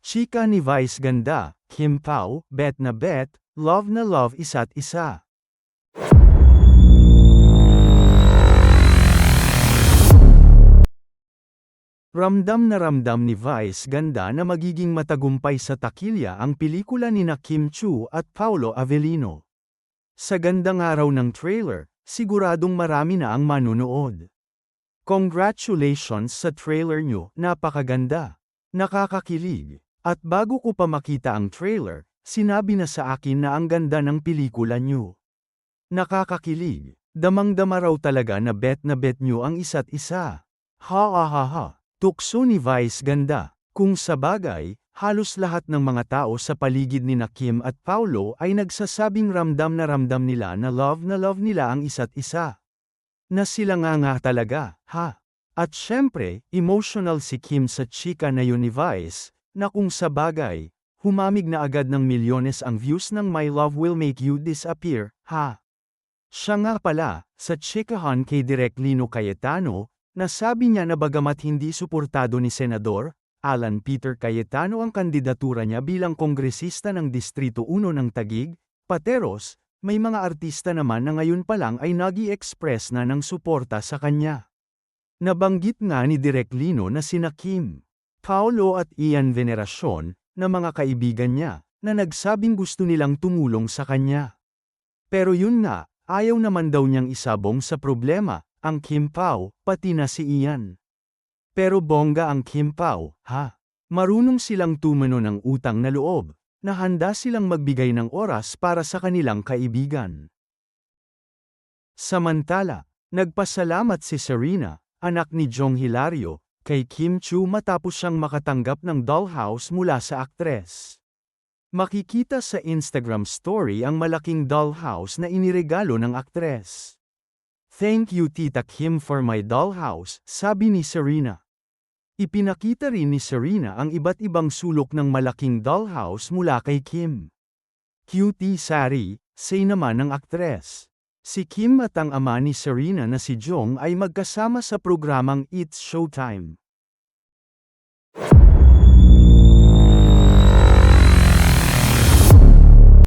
Chika ni Vice ganda, Kim Pao, bet na bet, love na love isa't isa. Ramdam na ramdam ni Vice ganda na magiging matagumpay sa takilya ang pelikula nina Kim Chiu at Paolo Avellino. Sa gandang araw ng trailer, siguradong marami na ang manunood. Congratulations sa trailer nyo, napakaganda. Nakakakilig. At bago ko pa makita ang trailer, sinabi na sa akin na ang ganda ng pelikula nyo. Nakakakilig. Damang-dama raw talaga na bet nyo ang isa't isa. Ha ha ha ha. Tukso ni Vice ganda. Kung sabagay, halos lahat ng mga tao sa paligid ni Kim at Paolo ay nagsasabing ramdam nila na love nila ang isa't isa. Na sila nga talaga, ha? At syempre, emotional si Kim sa chika na yun ni Vice, na kung sabagay, humamig na agad ng milyones ang views ng My Love Will Make You Disappear, ha? Siya nga pala, sa chikahan kay Direk Lino Cayetano, nasabi niya na bagamat hindi suportado ni Senador Alan Peter Cayetano ang kandidatura niya bilang kongresista ng Distrito 1 ng Taguig, Pateros, may mga artista naman na ngayon pa lang ay nag-i-express na ng suporta sa kanya. Nabanggit nga ni Direk Lino na sina Kim, Paolo at Ian Veneracion, na mga kaibigan niya, na nagsabing gusto nilang tumulong sa kanya. Pero yun nga, ayaw naman daw niyang isabong sa problema, ang Kim Pao, pati na si Ian. Pero bongga ang Kim Pao, ha? Marunong silang tumano ng utang na loob, na handa silang magbigay ng oras para sa kanilang kaibigan. Samantala, nagpasalamat si Serena, anak ni Jong Hilario, kay Kim Chiu matapos siyang makatanggap ng dollhouse mula sa aktres. Makikita sa Instagram story ang malaking dollhouse na iniregalo ng aktres. "Thank you Tita Kim for my dollhouse," sabi ni Serena. Ipinakita rin ni Serena ang iba't ibang sulok ng malaking dollhouse mula kay Kim. Cutie Sari, say naman ng aktres. Si Kim at ang ama ni Serena na si Jong ay magkasama sa programang It's Showtime.